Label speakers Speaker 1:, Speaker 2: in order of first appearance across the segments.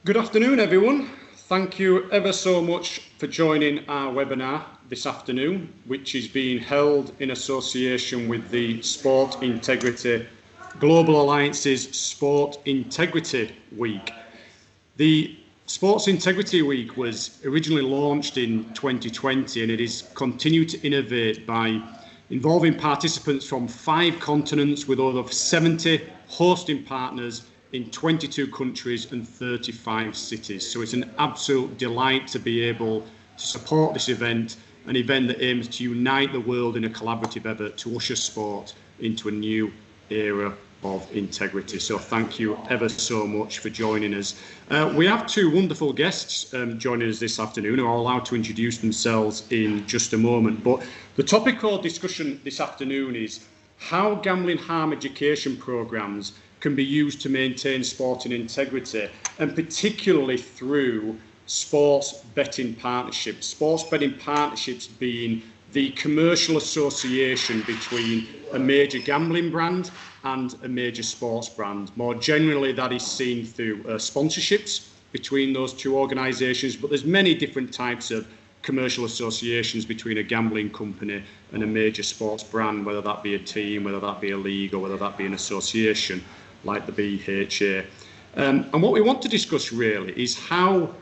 Speaker 1: Good afternoon, everyone. Thank you ever so much for joining our webinar this afternoon, which is being held in association with the Sport Integrity Global Alliance's Sport Integrity Week. The Sports Integrity Week was originally launched in 2020 and it has continued to innovate by involving participants from 5 continents with over 70 hosting partners in 22 countries and 35 cities. So it's an absolute delight to be able to support this event, an event that aims to unite the world in a collaborative effort to usher sport into a new era of integrity. So thank you ever so much for joining us. We have 2 wonderful guests joining us this afternoon who are allowed to introduce themselves in just a moment. But the topic of discussion this afternoon is how gambling harm education programmes can be used to maintain sporting integrity, and particularly through sports betting partnerships. Sports betting partnerships being the commercial association between a major gambling brand and a major sports brand. More generally, that is seen through sponsorships between those 2 organisations, but there's many different types of commercial associations between a gambling company and a major sports brand, whether that be a team, whether that be a league, or whether that be an association like the BHA. And what we want to discuss really is how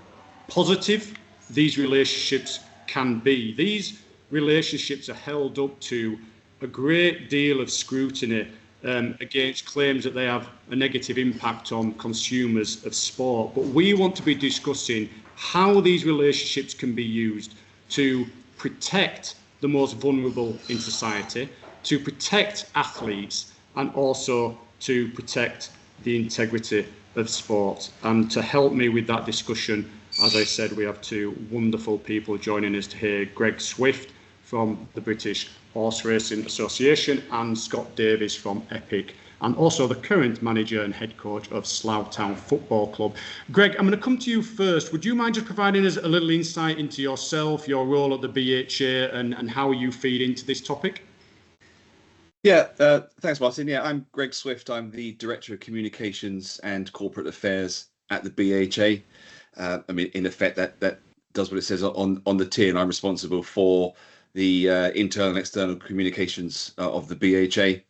Speaker 1: positive these relationships can be. These relationships are held up to a great deal of scrutiny against claims that they have a negative impact on consumers of sport. But we want to be discussing how these relationships can be used to protect the most vulnerable in society, to protect athletes, and also to protect the integrity of sport. And to help me with that discussion, as I said, we have 2 wonderful people joining us here, Greg Swift from the British Horseracing Association and Scott Davies from Epic, and also the current manager and head coach of Slough Town Football Club. Greg, I'm going to come to you first. Would you mind just providing us a little insight into yourself, your role at the BHA, and how you feed into this topic?
Speaker 2: Yeah, thanks, Martin. Yeah, I'm Greg Swift. I'm the Director of Communications and Corporate Affairs at the BHA. I mean, in effect, that does what it says on the tin. I'm responsible for the internal and external communications of the BHA.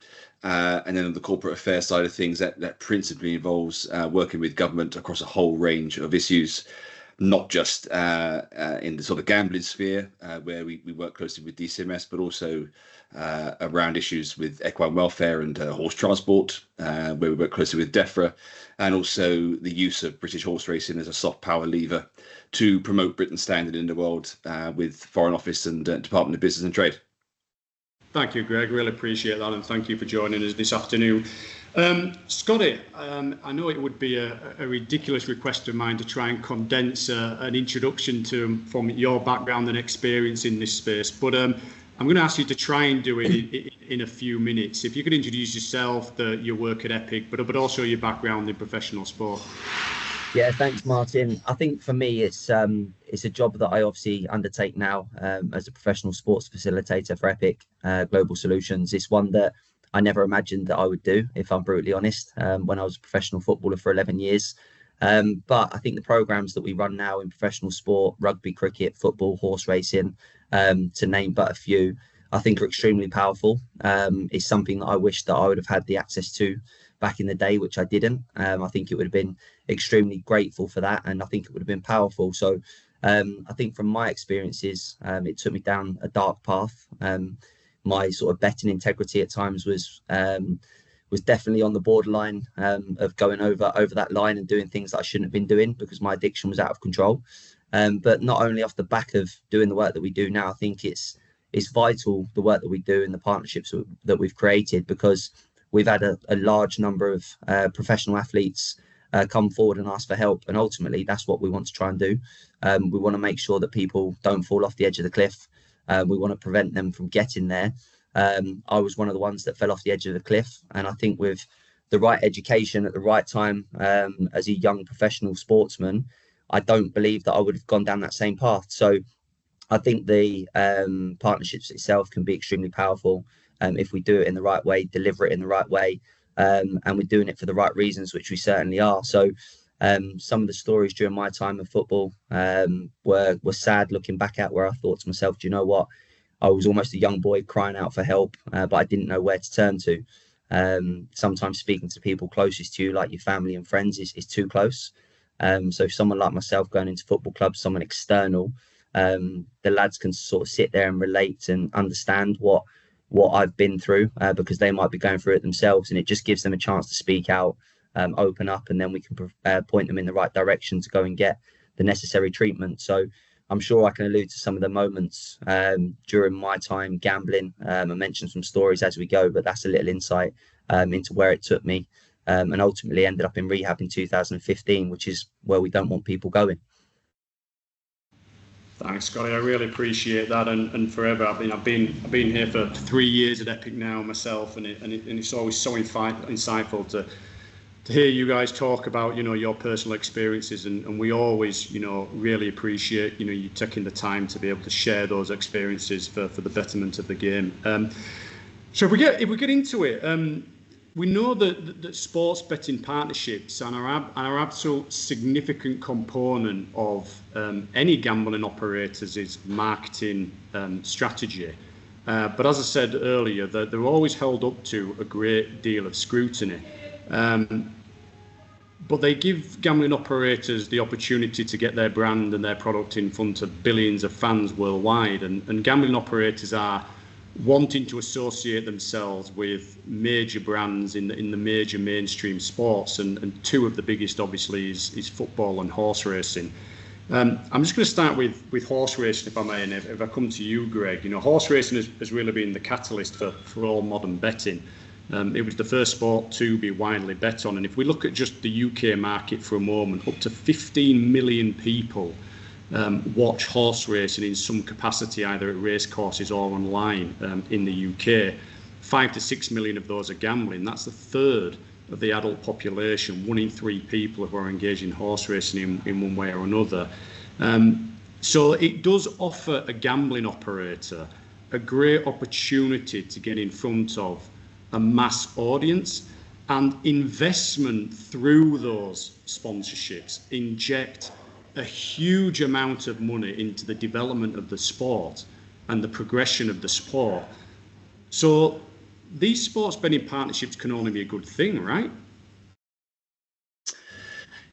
Speaker 2: And then on the corporate affairs side of things, that principally involves working with government across a whole range of issues, not just in the sort of gambling sphere, where we work closely with DCMS, but also around issues with equine welfare and horse transport, where we work closely with DEFRA, and also the use of British horse racing as a soft power lever to promote Britain's standard in the world with Foreign Office and Department of Business and Trade.
Speaker 1: Thank you, Greg. Really appreciate that, and thank you for joining us this afternoon. Scotty, I know it would be a ridiculous request of mine to try and condense an introduction from your background and experience in this space, but I'm going to ask you to try and do it in a few minutes. If you could introduce yourself, your work at Epic, but also your background in professional sport.
Speaker 3: Yeah, thanks, Martin. I think for me, it's a job that I obviously undertake now as a professional sports facilitator for Epic Global Solutions. It's one that I never imagined that I would do, if I'm brutally honest, when I was a professional footballer for 11 years. But I think the programs that we run now in professional sport, rugby, cricket, football, horse racing, to name but a few, I think are extremely powerful. It's something that I wish that I would have had the access to back in the day, which I didn't. I think it would have been extremely grateful for that, and I think it would have been powerful. So I think from my experiences, it took me down a dark path. My sort of betting integrity at times was definitely on the borderline of going over that line and doing things that I shouldn't have been doing because my addiction was out of control. But not only off the back of doing the work that we do now, I think it's vital, the work that we do and the partnerships that we've created, because we've had a large number of professional athletes come forward and ask for help. And ultimately, that's what we want to try and do. We want to make sure that people don't fall off the edge of the cliff. We want to prevent them from getting there. I was one of the ones that fell off the edge of the cliff. And I think with the right education at the right time, as a young professional sportsman, I don't believe that I would have gone down that same path. So I think the partnerships itself can be extremely powerful if we do it in the right way, deliver it in the right way, and we're doing it for the right reasons, which we certainly are. So Some of the stories during my time of football were sad looking back at, where I thought to myself, do you know what? I was almost a young boy crying out for help, but I didn't know where to turn to. Sometimes speaking to people closest to you, like your family and friends, is too close. So if someone like myself going into football clubs, someone external, the lads can sort of sit there and relate and understand what I've been through, because they might be going through it themselves, and it just gives them a chance to speak out, open up, and then we can point them in the right direction to go and get the necessary treatment. So I'm sure I can allude to some of the moments during my time gambling, and mention some stories as we go, but that's a little insight into where it took me, and ultimately ended up in rehab in 2015, which is where we don't want people going.
Speaker 1: Thanks, Scotty. I really appreciate that, and forever. I've been here for 3 years at Epic now myself, and it's always so insightful to hear you guys talk about your personal experiences, and we always really appreciate you taking the time to be able to share those experiences for the betterment of the game. So if we get into it, we know that sports betting partnerships are an absolute significant component of any gambling operators' marketing strategy. But as I said earlier, they're always held up to a great deal of scrutiny. But they give gambling operators the opportunity to get their brand and their product in front of billions of fans worldwide. And gambling operators are wanting to associate themselves with major brands in the major mainstream sports. And two of the biggest, obviously, is football and horse racing. I'm just going to start with horse racing, if I may, and if I come to you, Greg. Horse racing has really been the catalyst for all modern betting. It was the first sport to be widely bet on, and if we look at just the UK market for a moment, up to 15 million people watch horse racing in some capacity, either at racecourses or online in the UK. 5 to 6 million of those are gambling. That's a third of the adult population. 1 in 3 people who are engaged in horse racing in one way or another. So it does offer a gambling operator a great opportunity to get in front of a mass audience, and investment through those sponsorships inject a huge amount of money into the development of the sport and the progression of the sport. So these sports betting partnerships can only be a good thing, right?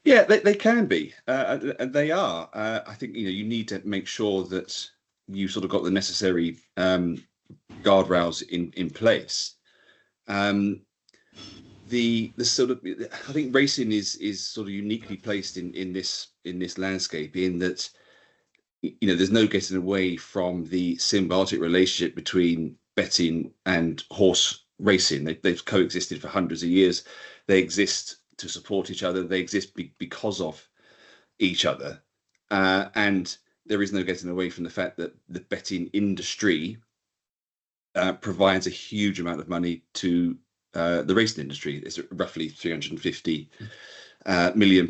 Speaker 2: Yeah, they can be, and they are. I think you need to make sure that you sort of got the necessary guardrails in place. The sort of, I think racing is sort of uniquely placed in this landscape, in that there's no getting away from the symbiotic relationship between betting and horse racing. They've coexisted for hundreds of years. They exist to support each other. They exist because of each other, and there is no getting away from the fact that the betting industry provides a huge amount of money to the racing industry. It's roughly £350 million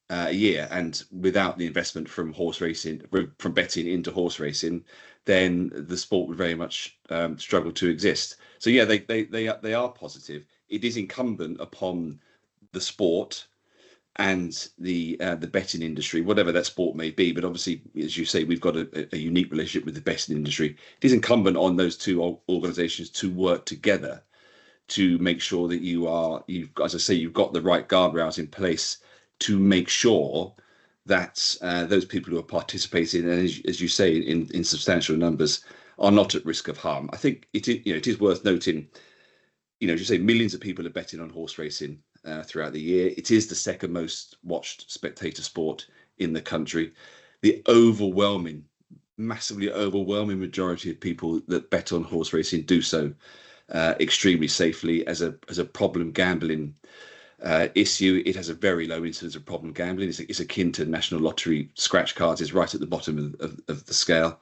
Speaker 2: a year, and without the investment from horse racing, from betting into horse racing, then the sport would very much struggle to exist. So yeah, they are positive. It is incumbent upon the sport and the betting industry, whatever that sport may be. But obviously, as you say, we've got a unique relationship with the betting industry. It is incumbent on those two organisations to work together to make sure that you've got the right guardrails in place to make sure that those people who are participating, and as you say, in substantial numbers, are not at risk of harm. I think it is worth noting, as you say, millions of people are betting on horse racing throughout the year. It is the second most watched spectator sport in the country. The massively overwhelming majority of people that bet on horse racing do so extremely safely. As a problem gambling issue, it has a very low incidence of problem gambling. It's akin to National Lottery scratch cards. Is right at the bottom of the scale.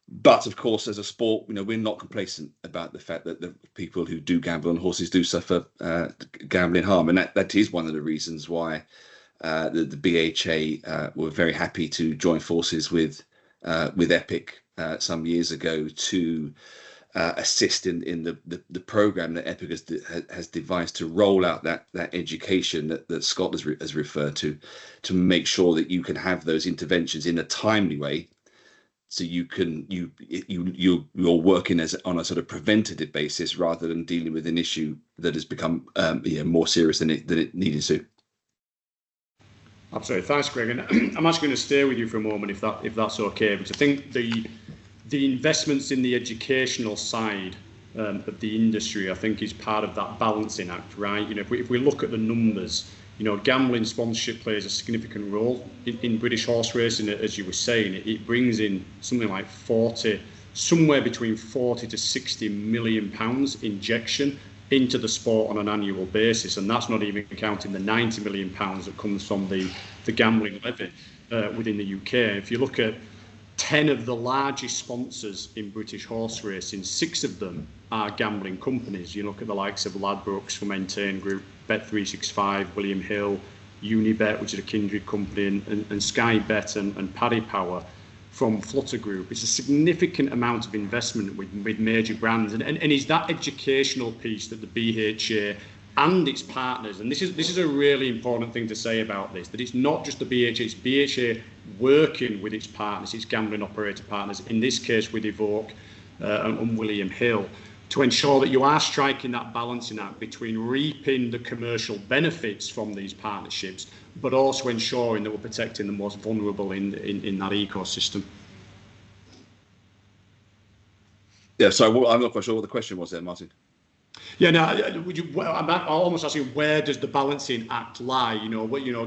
Speaker 2: But of course, as a sport, we're not complacent about the fact that the people who do gamble on horses do suffer gambling harm, and that is one of the reasons why the BHA were very happy to join forces with Epic some years ago to assist in the program that Epic has devised to roll out that education that Scott has referred to make sure that you can have those interventions in a timely way, so you're working on a sort of preventative basis rather than dealing with an issue that has become more serious than it needed to.
Speaker 1: Absolutely, thanks, Greg. And I'm actually going to stay with you for a moment, if that's okay, because I think the investments in the educational side of the industry, I think, is part of that balancing act, right? If we look at the numbers, gambling sponsorship plays a significant role in British horse racing, as you were saying. It brings in something like somewhere between 40 to 60 million pounds injection into the sport on an annual basis, and that's not even counting the 90 million pounds that comes from the gambling levy within the UK. If you look at 10 of the largest sponsors in British horse racing, 6 of them are gambling companies. You look at the likes of Ladbrokes from Entain Group, Bet365, William Hill, Unibet, which is a Kindred company, and Sky Bet and Paddy Power from Flutter Group. It's a significant amount of investment with major brands, and is that educational piece that the BHA and its partners, and this is a really important thing to say about this, that it's not just the BHA, it's BHA working with its partners, its gambling operator partners, in this case with Evoke and William Hill, to ensure that you are striking that balancing act between reaping the commercial benefits from these partnerships, but also ensuring that we're protecting the most vulnerable in that ecosystem.
Speaker 2: Yeah, so I'm not quite sure what the question was there, Martin.
Speaker 1: Yeah, no. I'm almost asking, where does the balancing act lie?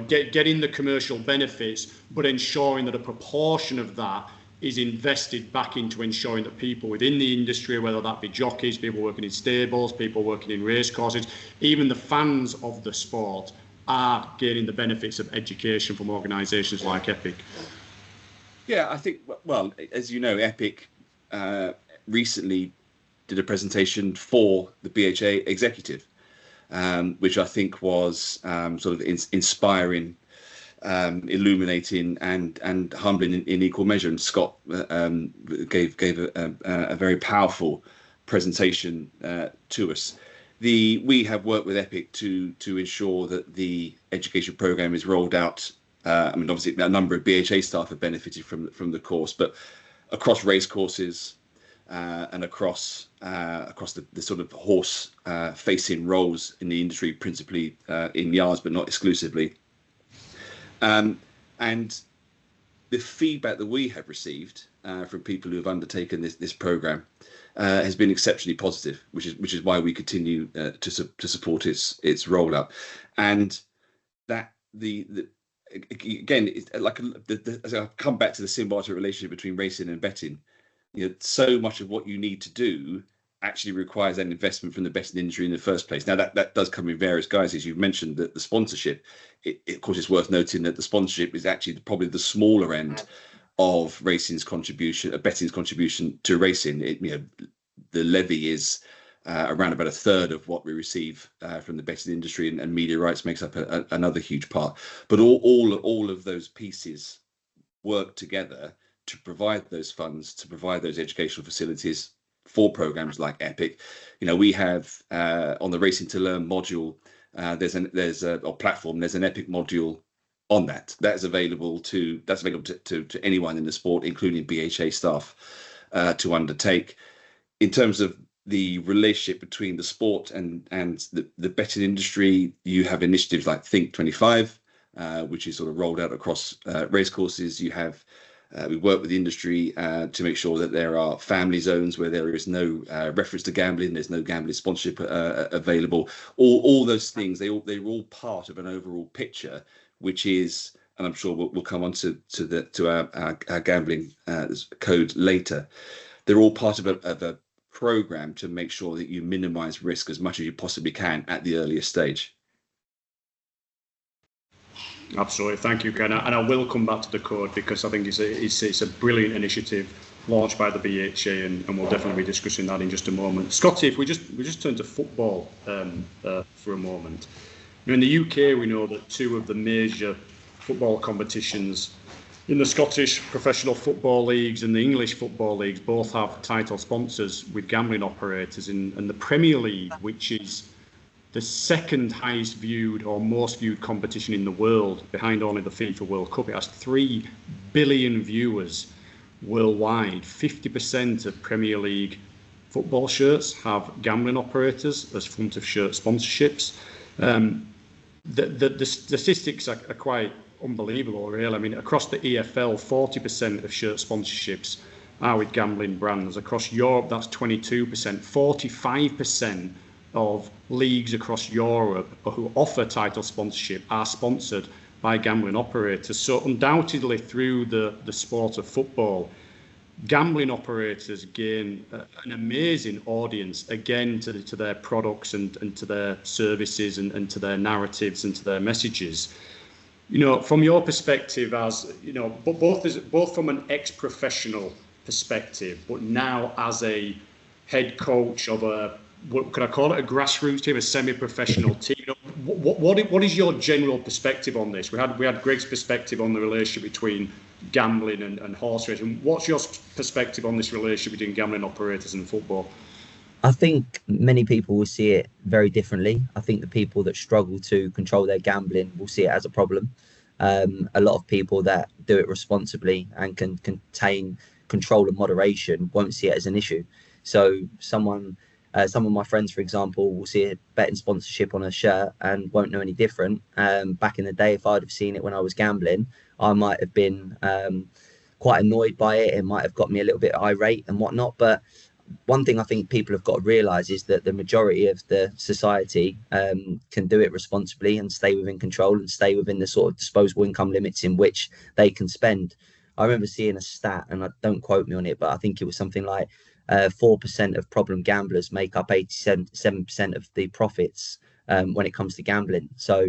Speaker 1: Getting the commercial benefits, but ensuring that a proportion of that is invested back into ensuring that people within the industry, whether that be jockeys, people working in stables, people working in racecourses, even the fans of the sport, are gaining the benefits of education from organisations like Epic.
Speaker 2: Yeah, I think, well, as you know, Epic recently did a presentation for the BHA executive, which I think was sort of inspiring, illuminating, and humbling in equal measure. And Scott gave a very powerful presentation to us. We have worked with Epic to ensure that the education program is rolled out. I mean, obviously, a number of BHA staff have benefited from the course, but across race courses and across the sort of horse facing roles in the industry, principally in yards, but not exclusively. And the feedback that we have received from people who have undertaken this program has been exceptionally positive, which is why we continue to support its rollout. And that again, it's like as I come back to the symbiotic relationship between racing and betting, so much of what you need to do actually requires an investment from the betting industry in the first place. Now that does come in various guises. You've mentioned that the sponsorship, of course, it's worth noting that the sponsorship is actually probably the smaller end of racing's contribution, betting's contribution to racing. The levy is around about a third of what we receive from the betting industry, and media rights makes up another huge part. But all of those pieces work together to provide those funds, to provide those educational facilities for programs like Epic. We have on the Racing to Learn module, there's a platform. There's an Epic module on that. That's available to anyone in the sport, including BHA staff, to undertake. In terms of the relationship between the sport and the betting industry, you have initiatives like Think 25, which is sort of rolled out across racecourses. You have we work with the industry to make sure that there are family zones where there is no reference to gambling. There's no gambling sponsorship available. All those things, they're all part of an overall picture, which is, and I'm sure we'll come on to our gambling code later. They're all part of a program to make sure that you minimize risk as much as you possibly can at the earliest stage.
Speaker 1: Absolutely, thank you, Ken. And I will come back to the code, because I think it's a brilliant initiative launched by the BHA, and we'll definitely be discussing that in just a moment. Scotty, if we just turn to football for a moment. In the UK, we know that 2 of the major football competitions, in the Scottish professional football leagues and the English football leagues both have title sponsors with gambling operators, and the Premier League, which is the second highest viewed or most viewed competition in the world, behind only the FIFA World Cup. It has 3 billion viewers worldwide. 50% of Premier League football shirts have gambling operators as front of shirt sponsorships. The statistics are quite unbelievable, really. I mean, across the EFL, 40% of shirt sponsorships are with gambling brands. Across Europe, that's 22%. 45% of leagues across Europe who offer title sponsorship are sponsored by gambling operators. So undoubtedly, through the sport of football, gambling operators gain an amazing audience, again, to their products and to their services and to their narratives and to their messages. You know, from your perspective, as you know, both from an ex-professional perspective, but now as a head coach of a, what could I call it, a grassroots team, a semi-professional team. You know, what is your general perspective on this? We had Greg's perspective on the relationship between gambling and horse racing. What's your perspective on this relationship between gambling operators and football?
Speaker 3: I think many people will see it very differently. I think the people that struggle to control their gambling will see it as a problem. A lot of people that do it responsibly and can contain control and moderation won't see it as an issue. So some of my friends, for example, will see a betting sponsorship on a shirt and won't know any different. Back in the day, if I'd have seen it when I was gambling, I might have been quite annoyed by it. It might have got me a little bit irate and whatnot. But one thing I think people have got to realise is that the majority of the society can do it responsibly and stay within control and stay within the sort of disposable income limits in which they can spend. I remember seeing a stat, and don't quote me on it, but I think it was something like 4% of problem gamblers make up 87% of the profits when it comes to gambling. So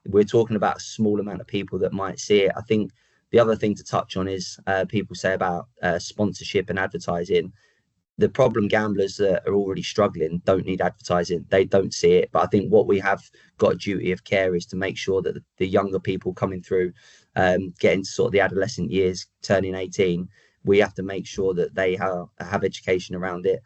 Speaker 3: we're talking about a small amount of people that might see it. I think the other thing to touch on is people say about sponsorship and advertising. The problem gamblers that are already struggling don't need advertising. They don't see it. But I think what we have got a duty of care is to make sure that the younger people coming through, getting to sort of the adolescent years, turning 18, we have to make sure that they have education around it.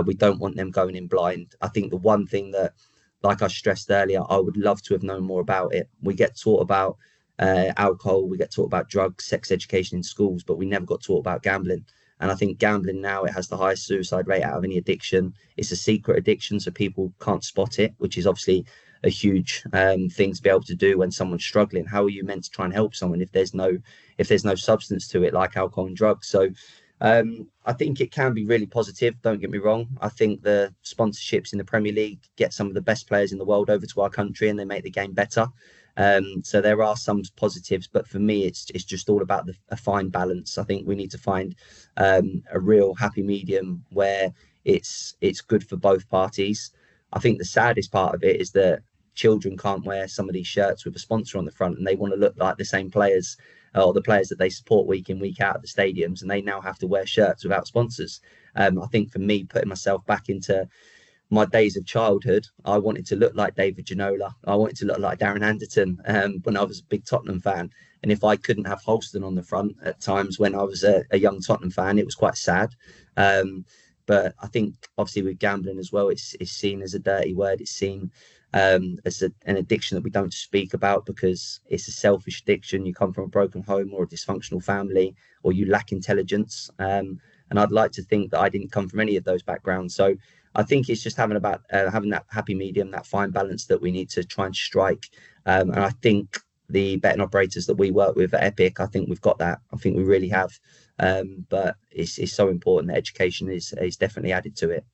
Speaker 3: We don't want them going in blind. I think the one thing that, like I stressed earlier, I would love to have known more about it. We get taught about alcohol, we get taught about drugs, sex education in schools, but we never got taught about gambling. And I think gambling now, it has the highest suicide rate out of any addiction. It's a secret addiction, so people can't spot it, which is obviously a huge thing to be able to do when someone's struggling. How are you meant to try and help someone if there's no substance to it, like alcohol and drugs? So I think it can be really positive. Don't get me wrong. I think the sponsorships in the Premier League get some of the best players in the world over to our country, and they make the game better. So there are some positives, but for me, it's just all about a fine balance. I think we need to find a real happy medium where it's good for both parties. I think the saddest part of it is that children can't wear some of these shirts with a sponsor on the front, and they want to look like the same players or the players that they support week in, week out at the stadiums, and they now have to wear shirts without sponsors. I think for me, putting myself back into my days of childhood, I wanted to look like David Ginola. I wanted to look like Darren Anderton when I was a big Tottenham fan. And if I couldn't have Holston on the front at times when I was a young Tottenham fan, it was quite sad. But I think obviously with gambling as well, it's seen as a dirty word. It's seen as an addiction that we don't speak about because it's a selfish addiction. You come from a broken home or a dysfunctional family, or you lack intelligence. And I'd like to think that I didn't come from any of those backgrounds. So I think it's just having that happy medium, that fine balance that we need to try and strike. And I think the betting operators that we work with at Epic, I think we've got that. I think we really have. But it's so important that education is definitely added to it.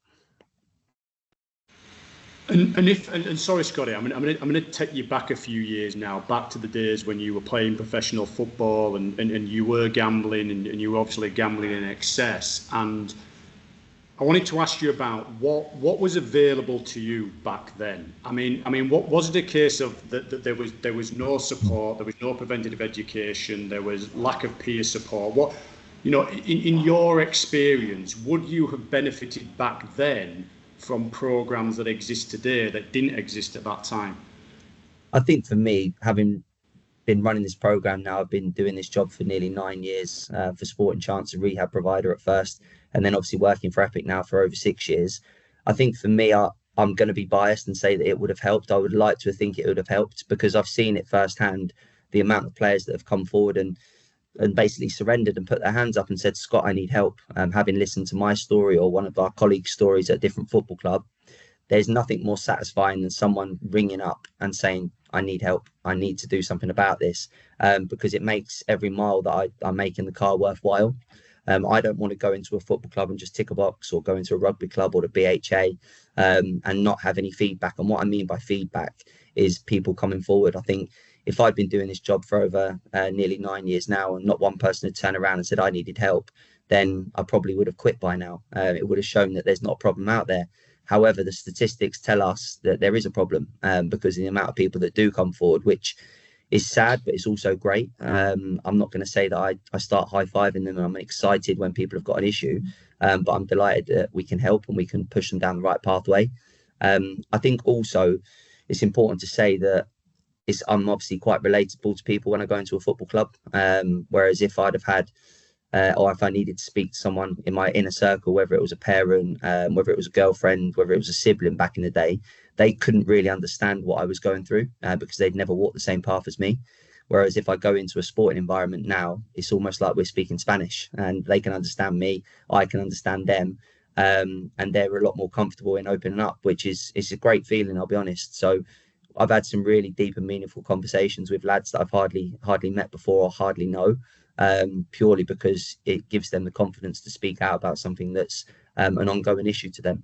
Speaker 1: And sorry, Scotty, I'm going to take you back a few years now, back to the days when you were playing professional football and you were gambling and you were obviously gambling in excess. And I wanted to ask you about what was available to you back then. I mean, what was it a case of that there was no support, there was no preventative education, there was lack of peer support? What, you know, in your experience, would you have benefited back then from programs that exist today that didn't exist at that time?
Speaker 3: I think for me, having been running this program now. I've been doing this job for nearly 9 years for Sport and Chance, a rehab provider at first, and then obviously working for Epic now for over 6 years. I think for me, I'm going to be biased and say that it would have helped. I would like to think it would have helped because I've seen it firsthand, the amount of players that have come forward and basically surrendered and put their hands up and said, Scott, I need help. Having listened to my story or one of our colleagues' stories at a different football club, there's nothing more satisfying than someone ringing up and saying, I need help. I need to do something about this, because it makes every mile that I make in the car worthwhile. I don't want to go into a football club and just tick a box, or go into a rugby club or the BHA and not have any feedback. And what I mean by feedback is people coming forward. I think if I'd been doing this job for over nearly 9 years now and not one person had turned around and said I needed help, then I probably would have quit by now. It would have shown that there's not a problem out there. However, the statistics tell us that there is a problem because of the amount of people that do come forward, which is sad, but it's also great. I'm not going to say that I start high-fiving them and I'm excited when people have got an issue, but I'm delighted that we can help and we can push them down the right pathway. I think also it's important to say that I'm obviously quite relatable to people when I go into a football club, whereas if I'd have had or if I needed to speak to someone in my inner circle, whether it was a parent, whether it was a girlfriend, whether it was a sibling back in the day, they couldn't really understand what I was going through because they'd never walked the same path as me. Whereas if I go into a sporting environment now, it's almost like we're speaking Spanish and they can understand me, I can understand them, and they're a lot more comfortable in opening up, which is a great feeling, I'll be honest. So I've had some really deep and meaningful conversations with lads that I've hardly met before or hardly know, purely because it gives them the confidence to speak out about something that's an ongoing issue to them.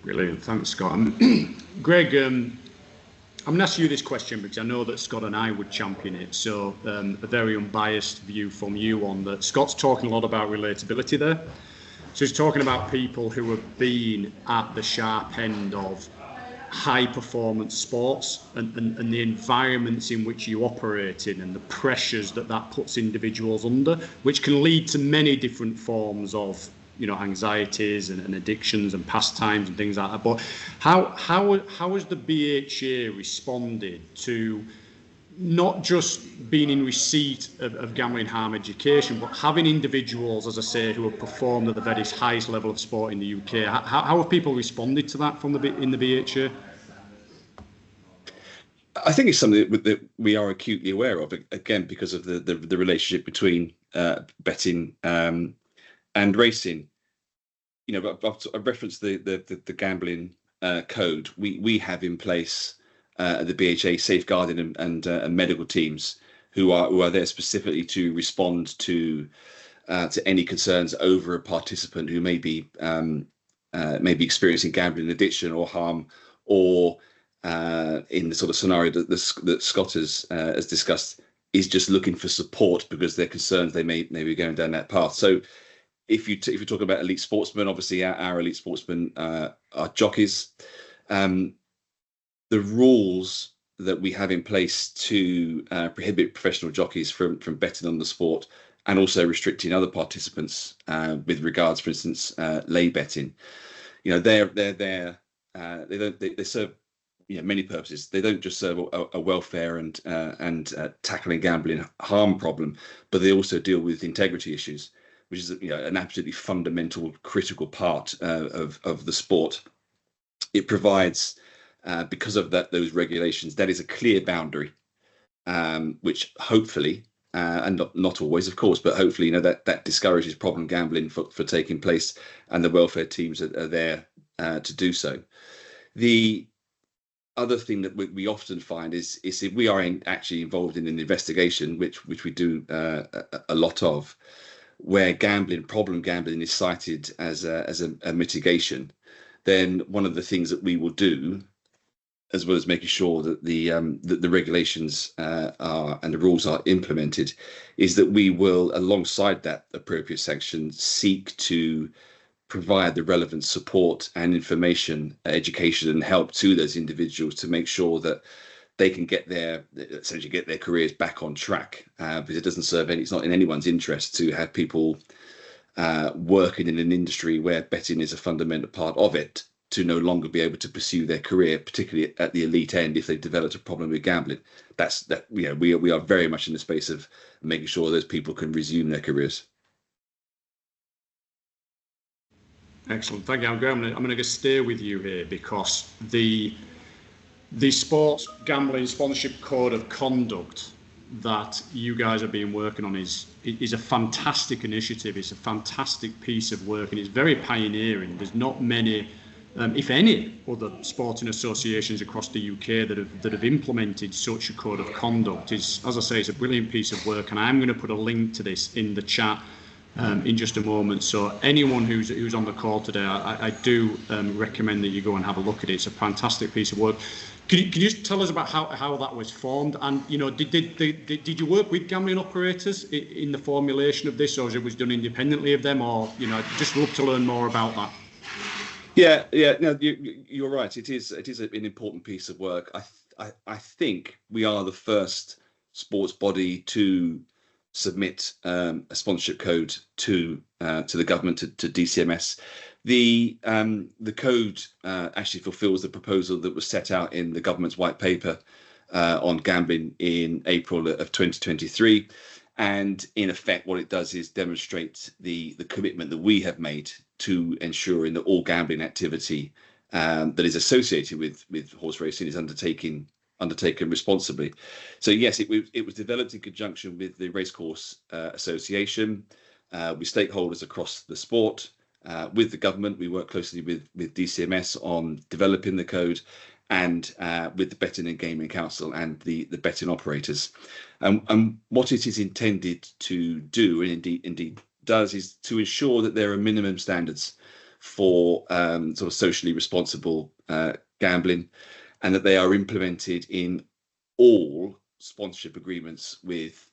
Speaker 1: Brilliant, thanks, Scott. Greg, I'm going to ask you this question because I know that Scott and I would champion it. So a very unbiased view from you on that. Scott's talking a lot about relatability there. So he's talking about people who have been at the sharp end of high performance sports and the environments in which you operate in and the pressures that puts individuals under, which can lead to many different forms of, anxieties and addictions and pastimes and things like that. But how has the BHA responded to not just being in receipt of gambling harm education, but having individuals, as I say, who have performed at the very highest level of sport in the UK? How have people responded to that in the BHA?
Speaker 2: I think it's something that we are acutely aware of, again, because of the relationship between betting and racing. I've referenced the gambling code. We have in place the BHA safeguarding and medical teams who are there specifically to respond to any concerns over a participant who may be experiencing gambling addiction or harm, or in the sort of scenario that Scott has discussed, is just looking for support because they're concerned they may be going down that path. So if you talk about elite sportsmen, obviously our elite sportsmen are jockeys. The rules that we have in place to prohibit professional jockeys from betting on the sport, and also restricting other participants with regards, for instance, lay betting, they're there. They serve many purposes. They don't just serve a welfare and tackling gambling harm problem, but they also deal with integrity issues, which is an absolutely fundamental, critical part of the sport. It provides, because of those regulations, that is a clear boundary, which hopefully, and not always, of course, but hopefully, that discourages problem gambling for taking place, and the welfare teams are there to do so. The other thing that we often find is if we are actually involved in an investigation, which we do a lot of, where problem gambling is cited as a mitigation, then one of the things that we will do, as well as making sure that the regulations are and the rules are implemented, is that we will, alongside that appropriate sanction, seek to provide the relevant support and information, education and help to those individuals to make sure that they can get their careers back on track, because it doesn't serve it's not in anyone's interest to have people working in an industry where betting is a fundamental part of it, to no longer be able to pursue their career, particularly at the elite end, if they've developed a problem with gambling. We are very much in the space of making sure those people can resume their careers.
Speaker 1: Excellent, thank you. I'm going to stay with you here, because the sports gambling sponsorship code of conduct that you guys have been working on is a fantastic initiative. It's a fantastic piece of work, and it's very pioneering. There's not many, if any, other sporting associations across the UK that have implemented such a code of conduct. As I say, it's a brilliant piece of work, and I'm going to put a link to this in the chat in just a moment. So anyone who's on the call today, I do recommend that you go and have a look at it. It's a fantastic piece of work. Can you just tell us about how that was formed? And did you work with gambling operators in the formulation of this, or was it done independently of them? Or just love to learn more about that.
Speaker 2: Yeah, no, you're right. It is an important piece of work. I think we are the first sports body to submit a sponsorship code to the government, to DCMS. The code actually fulfills the proposal that was set out in the government's white paper on gambling in April of 2023. And in effect, what it does is demonstrate the commitment that we have made to ensuring that all gambling activity that is associated with horse racing is undertaken responsibly. So yes, it was developed in conjunction with the Racecourse Association, with stakeholders across the sport. With the government, we work closely with DCMS on developing the code, and with the Betting and Gaming Council and the betting operators. And what it is intended to do, and indeed does, is to ensure that there are minimum standards for sort of socially responsible gambling, and that they are implemented in all sponsorship agreements with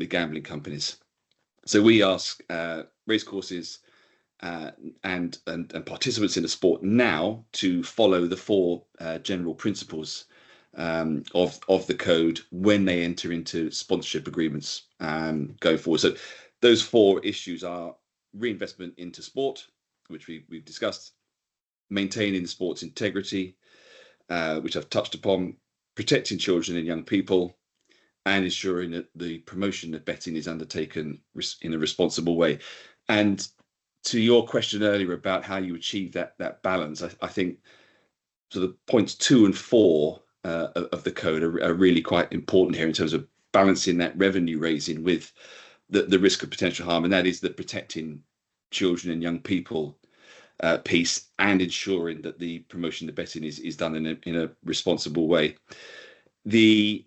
Speaker 2: gambling companies. So we ask racecourses and participants in the sport now to follow the four general principles of the code when they enter into sponsorship agreements going forward. So those four issues are reinvestment into sport, which we've discussed, maintaining the sport's integrity, which I've touched upon, protecting children and young people, and ensuring that the promotion of betting is undertaken in a responsible way. And to your question earlier about how you achieve that balance, I think sort of points 2 and 4 of the code are really quite important here in terms of balancing that revenue raising with the risk of potential harm, and that is the protecting children and young people piece, and ensuring that the promotion of betting is done in a responsible way. The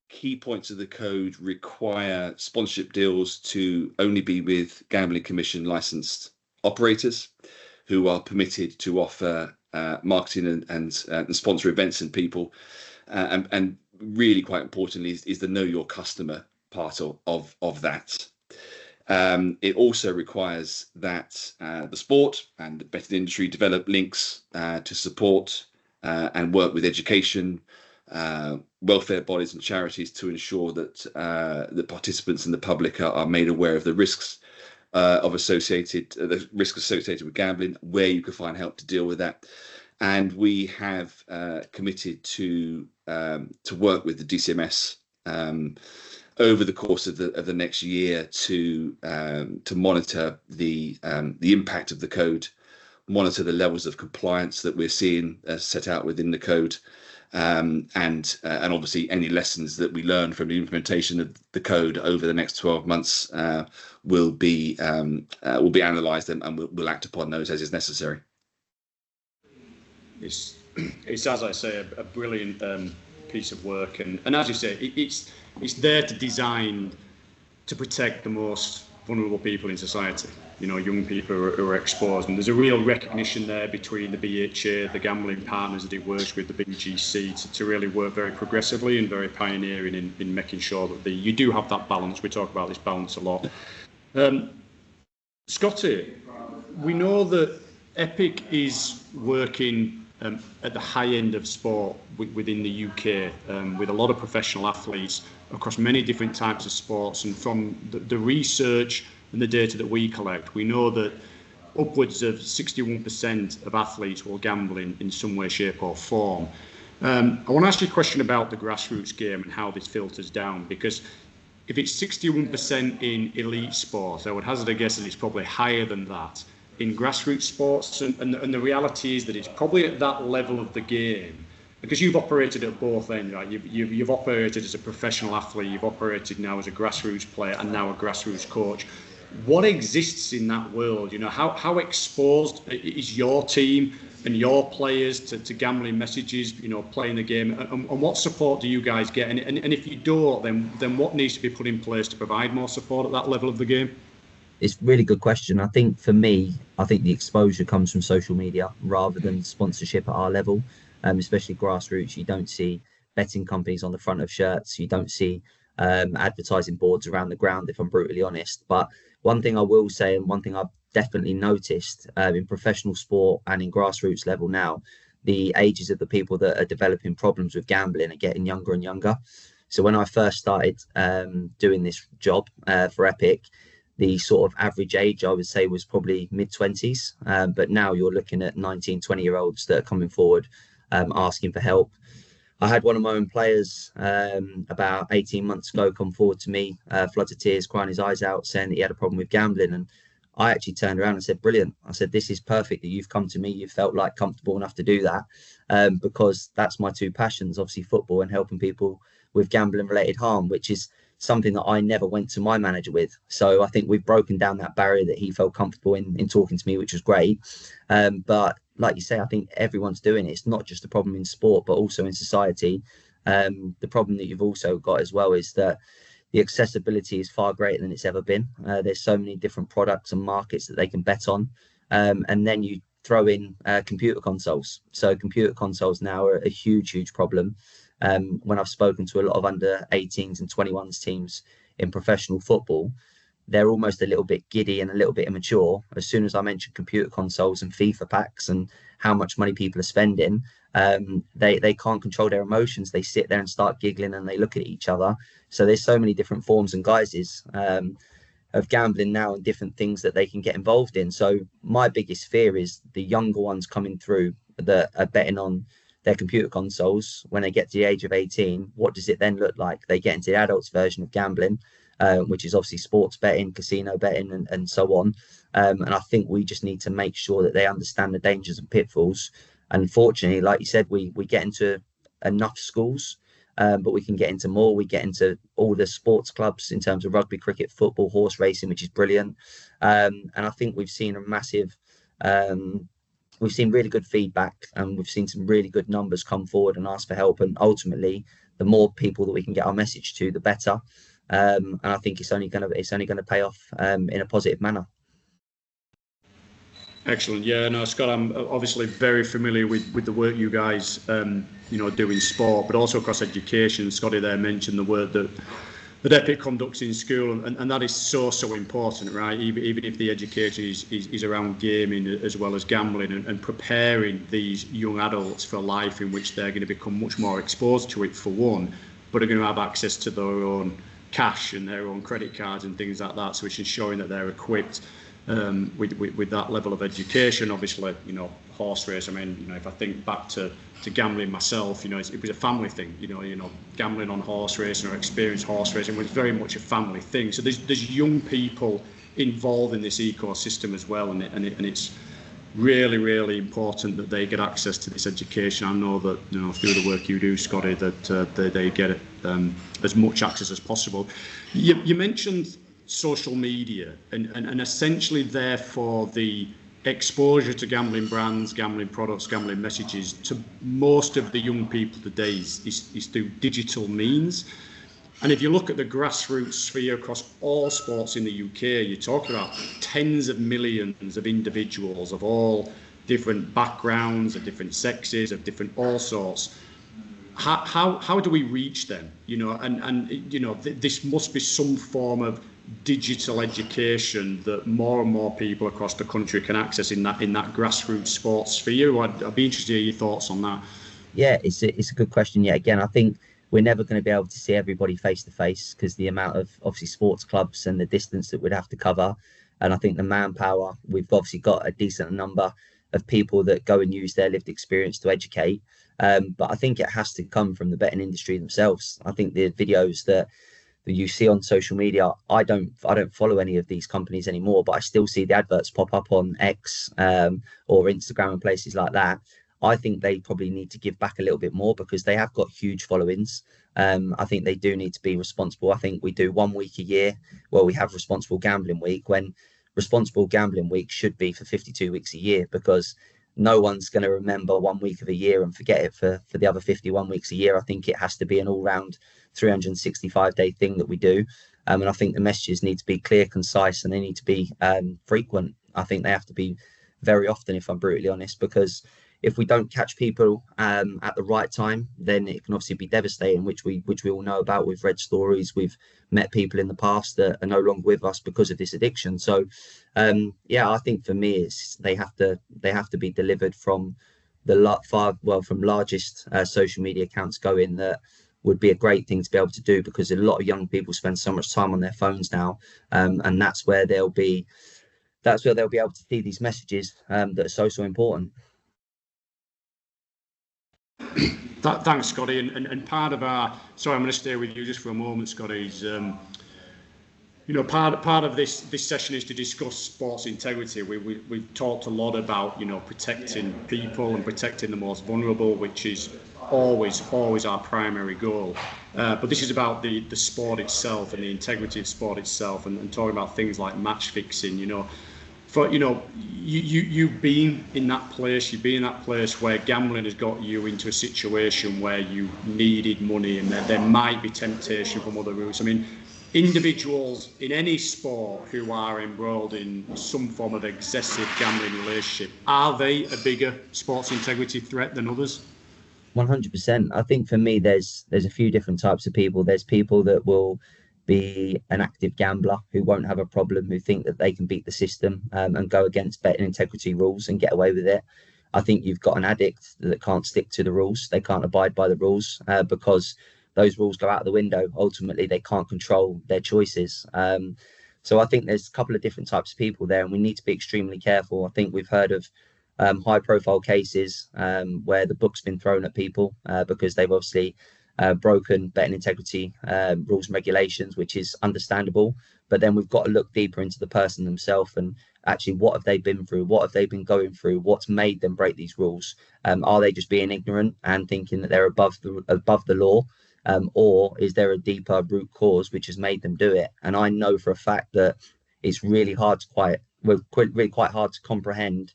Speaker 2: key points of the code require sponsorship deals to only be with Gambling Commission licensed operators who are permitted to offer marketing and sponsor events and people, and really quite importantly is the know your customer part of that. It also requires that the sport and the betting industry develop links to support and work with education, welfare bodies and charities to ensure that the participants and the public are made aware of the risks the risk associated with gambling, where you can find help to deal with that. And we have committed to work with the DCMS over the course of the next year to monitor the impact of the code, monitor the levels of compliance that we're seeing set out within the code, and obviously any lessons that we learn from the implementation of the code over the next 12 months will be analysed, and we'll act upon those as is necessary.
Speaker 1: It's as I say, a brilliant piece of work, and as you say, it's there to design to protect the most vulnerable people in society. Young people who are exposed, and there's a real recognition there between the BHA, the gambling partners that it works with, the BGC, to really work very progressively and very pioneering in making sure that you do have that balance. We talk about this balance a lot. Scotty, we know that Epic is working at the high end of sport within the UK, with a lot of professional athletes across many different types of sports, and from the research and the data that we collect, we know that upwards of 61% of athletes will gamble in some way, shape or form. I want to ask you a question about the grassroots game and how this filters down, because if it's 61% in elite sports, I would hazard a guess that it's probably higher than that in grassroots sports. And the reality is that it's probably at that level of the game, because you've operated at both ends, right? You've operated as a professional athlete, you've operated now as a grassroots player, and now a grassroots coach. What exists in that world? You know, how exposed is your team and your players to gambling messages, you know, playing the game, and what support do you guys get? And if you don't, then what needs to be put in place to provide more support at that level of the game?
Speaker 3: It's a really good question. I think for me, I think the exposure comes from social media rather than sponsorship at our level, especially grassroots. You don't see betting companies on the front of shirts. You don't see advertising boards around the ground, if I'm brutally honest. But one thing I will say, and one thing I've definitely noticed in professional sport and in grassroots level now, the ages of the people that are developing problems with gambling are getting younger and younger. So when I first started doing this job for Epic, the sort of average age, I would say, was probably mid-20s. But now you're looking at 19, 20-year-olds that are coming forward asking for help. I had one of my own players about 18 months ago come forward to me, floods of tears, crying his eyes out, saying that he had a problem with gambling. And I actually turned around and said, brilliant. I said, this is perfect that you've come to me. You felt like comfortable enough to do that, because that's my two passions, obviously football and helping people with gambling related harm, which is something that I never went to my manager with. So I think we've broken down that barrier that he felt comfortable in talking to me, which was great. But like you say, I think everyone's doing it. It's not just a problem in sport, but also in society. The problem that you've also got as well is that the accessibility is far greater than it's ever been. There's so many different products and markets that they can bet on. And then you throw in computer consoles. So computer consoles now are a huge, huge problem. When I've spoken to a lot of under 18s and 21s teams in professional football, they're almost a little bit giddy and a little bit immature. As soon as I mention computer consoles and FIFA packs and how much money people are spending, they can't control their emotions. They sit there and start giggling and they look at each other. So there's so many different forms and guises of gambling now and different things that they can get involved in. So my biggest fear is the younger ones coming through that are betting on their computer consoles. When they get to the age of 18, what does it then look like? They get into the adults version of gambling, which is obviously sports betting, casino betting, and so on. And I think we just need to make sure that they understand the dangers and pitfalls. Unfortunately, like you said, we get into enough schools, but we can get into more. We get into all the sports clubs in terms of rugby, cricket, football, horse racing, which is brilliant. And I think we've seen a massive, we've seen really good feedback, and we've seen some really good numbers come forward and ask for help. And ultimately, the more people that we can get our message to, the better. And I think it's only going to pay off in a positive manner.
Speaker 1: Excellent. Yeah, no, Scott, I'm obviously very familiar with the work you guys, do in sport, but also across education. Scotty there mentioned the work that Epic conducts in school, and that is so important, right? Even if the education is around gaming as well as gambling, and preparing these young adults for life in which they're going to become much more exposed to it, for one, but are going to have access to their own cash and their own credit cards and things like that. So it's ensuring that they're equipped with that level of education. Obviously, horse race. I mean, if I think back to gambling myself, it was a family thing. Gambling on horse racing or experienced horse racing was very much a family thing. So there's young people involved in this ecosystem as well, and it's really, really important that they get access to this education. I know that through the work you do, Scotty, that they get it, as much access as possible. You mentioned social media, and essentially therefore the exposure to gambling brands, gambling products, gambling messages to most of the young people today is through digital means. And if you look at the grassroots sphere across all sports in the UK, you're talking about tens of millions of individuals of all different backgrounds, of different sexes, of different all sorts. How do we reach them? This must be some form of digital education that more and more people across the country can access in that grassroots sports sphere. I'd be interested to hear your thoughts on that.
Speaker 3: Yeah, it's a good question. Yeah, again, I think we're never going to be able to see everybody face to face because the amount of obviously sports clubs and the distance that we'd have to cover. And I think the manpower, we've obviously got a decent number of people that go and use their lived experience to educate. But I think it has to come from the betting industry themselves. I think the videos that you see on social media, I don't follow any of these companies anymore, but I still see the adverts pop up on X or Instagram and places like that. I think they probably need to give back a little bit more because they have got huge followings. I think they do need to be responsible. I think we do 1 week a year where we have responsible gambling week, when responsible gambling week should be for 52 weeks a year, because no one's going to remember 1 week of a year and forget it for the other 51 weeks a year. I think it has to be an all-round 365-day thing that we do. And I think the messages need to be clear, concise, and they need to be frequent. I think they have to be very often, if I'm brutally honest, because if we don't catch people at the right time, then it can obviously be devastating, which we all know about. We've read stories, we've met people in the past that are no longer with us because of this addiction. So yeah, I think for me, it's they have to be delivered from from largest social media accounts going. That would be a great thing to be able to do, because a lot of young people spend so much time on their phones now, and that's where they'll be able to see these messages that are so important.
Speaker 1: Thanks, Scotty. And part of our, sorry, I'm going to stay with you just for a moment, Scotty. Is part of this session is to discuss sports integrity. We've talked a lot about protecting people and protecting the most vulnerable, which is always our primary goal. But this is about the sport itself and the integrity of sport itself, and talking about things like match fixing. You've been in that place. You've been in that place where gambling has got you into a situation where you needed money, and there might be temptation from other routes. I mean, individuals in any sport who are embroiled in some form of excessive gambling relationship, are they a bigger sports integrity threat than others?
Speaker 3: 100%. I think for me, there's a few different types of people. There's people that will be an active gambler who won't have a problem, who think that they can beat the system and go against betting integrity rules and get away with it. I think you've got an addict that can't stick to the rules. They can't abide by the rules because those rules go out the window. Ultimately, they can't control their choices. So I think there's a couple of different types of people there, and we need to be extremely careful. I think we've heard of high profile cases where the book's been thrown at people because they've obviously broken betting integrity rules and regulations, which is understandable. But then we've got to look deeper into the person themselves and actually, what have they been through? What have they been going through? What's made them break these rules? Are they just being ignorant and thinking that they're above the law? Or is there a deeper root cause which has made them do it? And I know for a fact that it's really quite hard to comprehend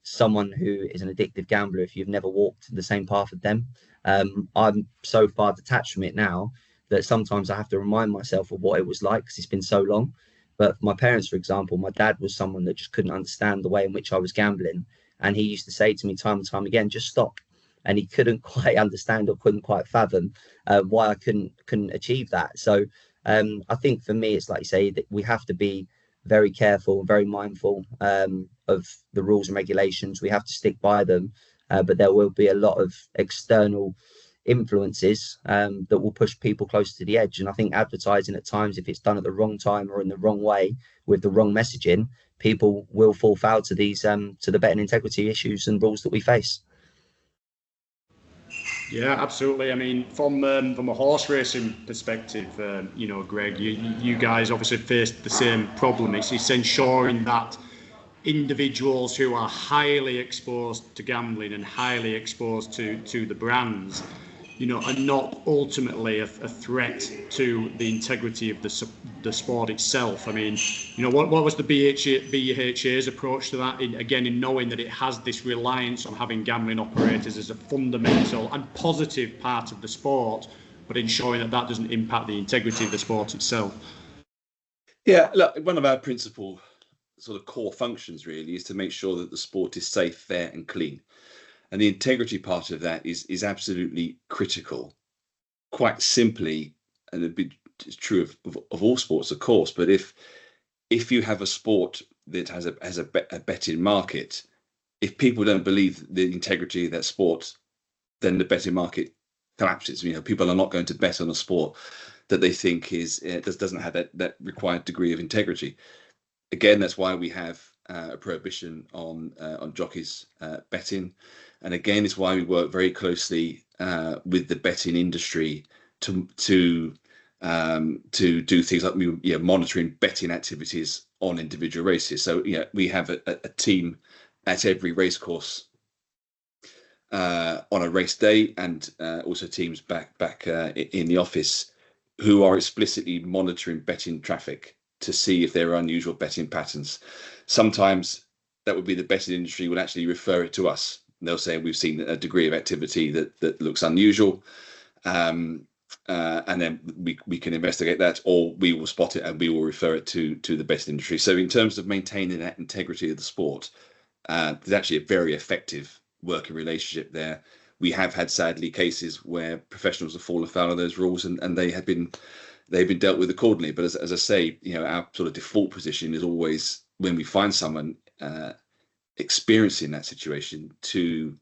Speaker 3: someone who is an addictive gambler if you've never walked the same path as them. I'm so far detached from it now that sometimes I have to remind myself of what it was like because it's been so long. But for my parents, for example, my dad was someone that just couldn't understand the way in which I was gambling. And he used to say to me time and time again, just stop. And he couldn't quite understand or couldn't quite fathom why I couldn't achieve that. So I think for me, it's like you say, that we have to be very careful and very mindful of the rules and regulations. We have to stick by them. But there will be a lot of external influences that will push people closer to the edge. And I think advertising at times, if it's done at the wrong time or in the wrong way with the wrong messaging, people will fall foul to these to the betting integrity issues and rules that we face.
Speaker 1: Yeah, absolutely. I mean, from a horse racing perspective, Greg, you guys obviously faced the same problem. It's ensuring that individuals who are highly exposed to gambling and highly exposed to the brands, are not ultimately a threat to the integrity of the sport itself. I mean, what was the BHA's approach to that? In knowing that it has this reliance on having gambling operators as a fundamental and positive part of the sport, but ensuring that doesn't impact the integrity of the sport itself.
Speaker 2: Yeah, look, one of our principal sort of core functions really is to make sure that the sport is safe, fair, and clean. And the integrity part of that is absolutely critical. Quite simply, and it's true of all sports, of course, but if you have a sport that has a betting market, if people don't believe the integrity of that sport, then the betting market collapses. People are not going to bet on a sport that they think doesn't have that required degree of integrity. Again, that's why we have a prohibition on jockeys betting, and again, it's why we work very closely with the betting industry to do things like monitoring betting activities on individual races. So we have a team at every racecourse on a race day, and also teams back in the office who are explicitly monitoring betting traffic to see if there are unusual betting patterns. Sometimes that would be the betting industry would actually refer it to us. They'll say we've seen a degree of activity that looks unusual, and then we can investigate that, or we will spot it and we will refer it to the betting industry. So in terms of maintaining that integrity of the sport, there's actually a very effective working relationship there. We have had, sadly, cases where professionals have fallen foul of those rules, and they've been dealt with accordingly. But as I say, our sort of default position is always, when we find someone experiencing that situation, to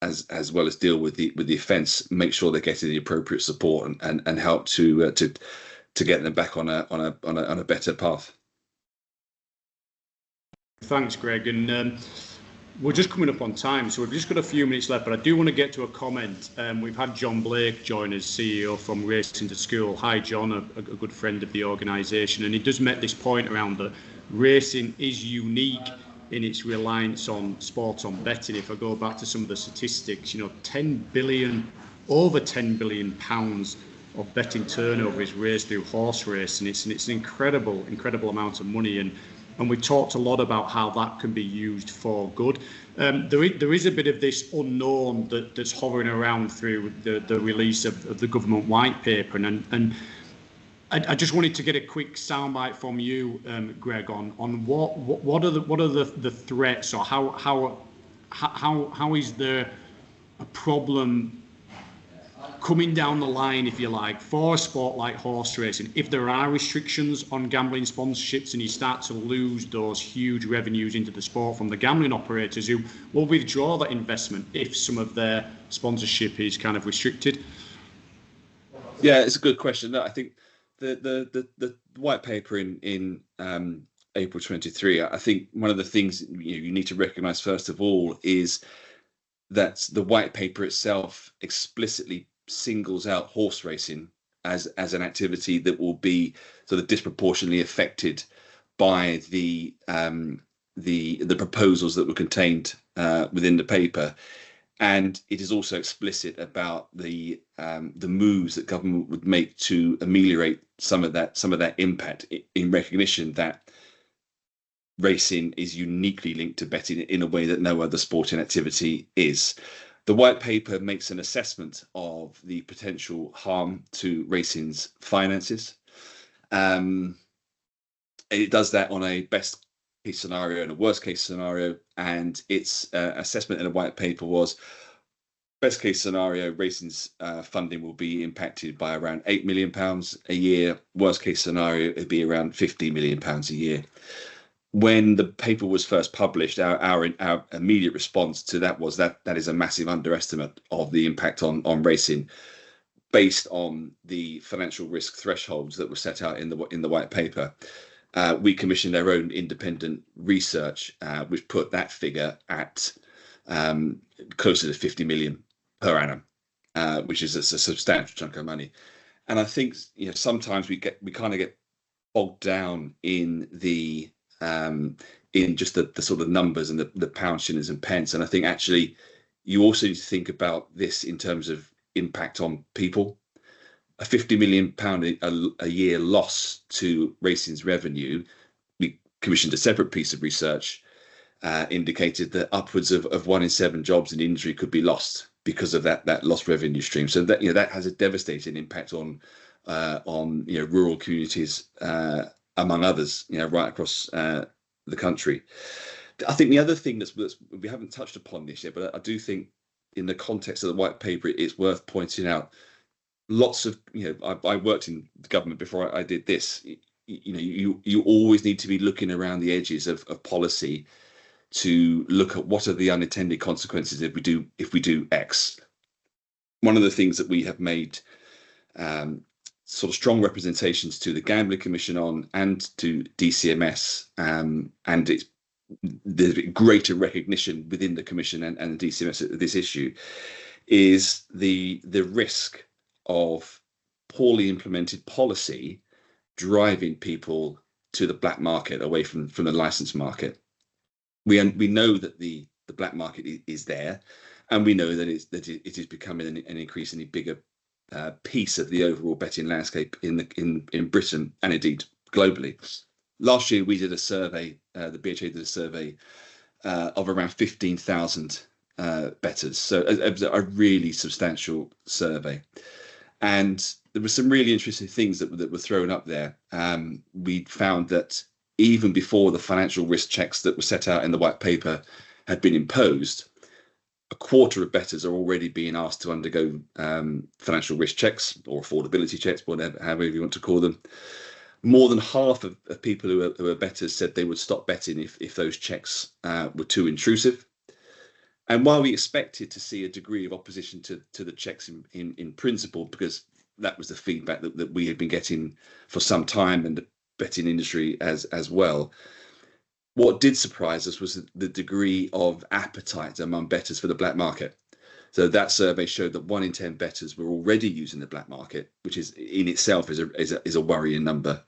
Speaker 2: as well as deal with the offence, make sure they're getting the appropriate support and help to get them back on a better path.
Speaker 1: Thanks, Greg. And we're just coming up on time, so we've just got a few minutes left, but I do want to get to a comment. We've had John Blake join as CEO from Racing to School. Hi, John, a good friend of the organisation, and he does make this point around that racing is unique in its reliance on sports on betting. If I go back to some of the statistics, over £10 billion of betting turnover is raised through horse racing. It's an incredible amount of money, and we talked a lot about how that can be used for good. There is a bit of this unknown that's hovering around through the release of the government white paper, and I just wanted to get a quick soundbite from you, Greg, on what are the threats, or how is there a problem coming down the line, if you like, for a sport like horse racing, if there are restrictions on gambling sponsorships and you start to lose those huge revenues into the sport from the gambling operators who will withdraw that investment if some of their sponsorship is kind of restricted?
Speaker 2: Yeah, it's a good question. I think the white paper in April 23, I think one of the things you need to recognise first of all is that the white paper itself explicitly singles out horse racing as an activity that will be sort of disproportionately affected by the proposals that were contained within the paper. And it is also explicit about the moves that government would make to ameliorate some of that impact, in recognition that racing is uniquely linked to betting in a way that no other sporting activity is. The white paper makes an assessment of the potential harm to racing's finances. It does that on a best case scenario and a worst case scenario, and its assessment in the white paper was, best case scenario, racing's funding will be impacted by around £8 million a year. Worst case scenario, it'd be around £50 million a year. When the paper was first published, our immediate response to that was that is a massive underestimate of the impact on racing, based on the financial risk thresholds that were set out in the white paper. We commissioned our own independent research, which put that figure at closer to 50 million per annum, which is a substantial chunk of money. And I think sometimes we kind of get bogged down in just the sort of numbers and the pounds, shillings and pence. And I think actually you also need to think about this in terms of impact on people. A £50 million a year loss to racing's revenue. We commissioned a separate piece of research, indicated that upwards of 1 in 7 jobs in the industry could be lost because of that lost revenue stream. So that has a devastating impact on rural communities, among others, right across the country. I think the other thing that's we haven't touched upon this yet, but I do think in the context of the white paper, it's worth pointing out. Lots of, I worked in the government before I did this. You always need to be looking around the edges of policy to look at what are the unintended consequences if we do X. One of the things that we have made sort of strong representations to the Gambling Commission on and to DCMS, and there's greater recognition within the Commission and the DCMS of this issue, is the risk of poorly implemented policy driving people to the black market away from the licensed market. We know that the black market is there, and we know that it is becoming an increasingly bigger piece of the overall betting landscape in Britain and indeed globally. Last year we did a survey, the BHA did a survey of around 15,000 bettors, so a really substantial survey, and there were some really interesting things that were thrown up there. We found that even before the financial risk checks that were set out in the white paper had been imposed, a quarter of bettors are already being asked to undergo financial risk checks or affordability checks, however you want to call them. More than half of people who are bettors said they would stop betting if those checks were too intrusive. And while we expected to see a degree of opposition to the checks in principle, because that was the feedback that we had been getting for some time, and the betting industry as well, what did surprise us was the degree of appetite among bettors for the black market. So that survey showed that 1 in 10 bettors were already using the black market, which is in itself is a worrying number.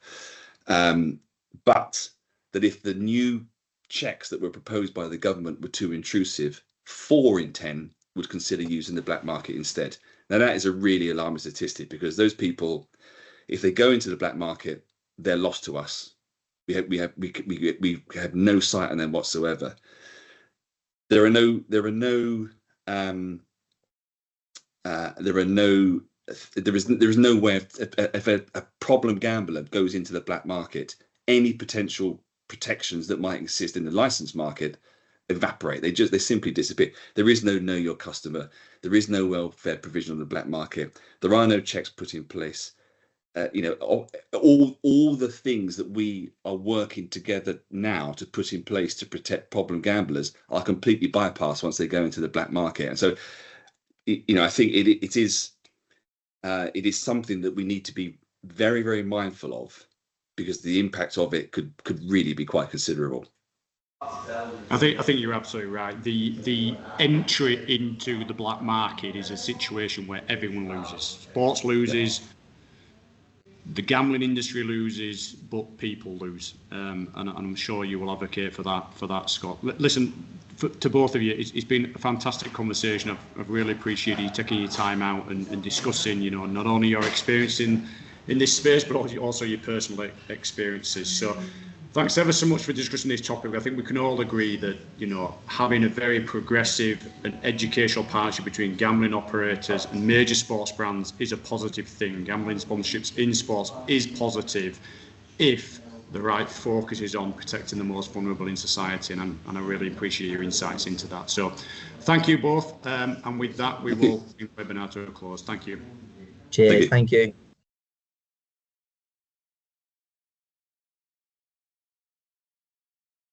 Speaker 2: But that if the new checks that were proposed by the government were too intrusive, 4 in 10 would consider using the black market instead. Now that is a really alarming statistic, because those people, if they go into the black market, they're lost to us. We have no sight on them whatsoever. There is no way if a problem gambler goes into the black market, any potential protections that might exist in the licensed market evaporate. They simply disappear. There is no know your customer. There is no welfare provision on the black market. There are no checks put in place. All the things that we are working together now to put in place to protect problem gamblers are completely bypassed once they go into the black market. And so, I think it is something that we need to be very, very mindful of, because the impact of it could really be quite considerable.
Speaker 1: I think you're absolutely right. The entry into the black market is a situation where everyone loses. Sports loses, the gambling industry loses, but people lose. And I'm sure you will advocate for that, Scott. Listen, to both of you, it's been a fantastic conversation. I've really appreciated you taking your time out and discussing, not only your experience in this space, but also your personal experiences. So thanks ever so much for discussing this topic. I think we can all agree that, having a very progressive and educational partnership between gambling operators and major sports brands is a positive thing. Gambling sponsorships in sports is positive if the right focus is on protecting the most vulnerable in society, and I really appreciate your insights into that. So thank you both, and with that we will bring the webinar to a close. Thank you.
Speaker 3: Cheers. Thank you.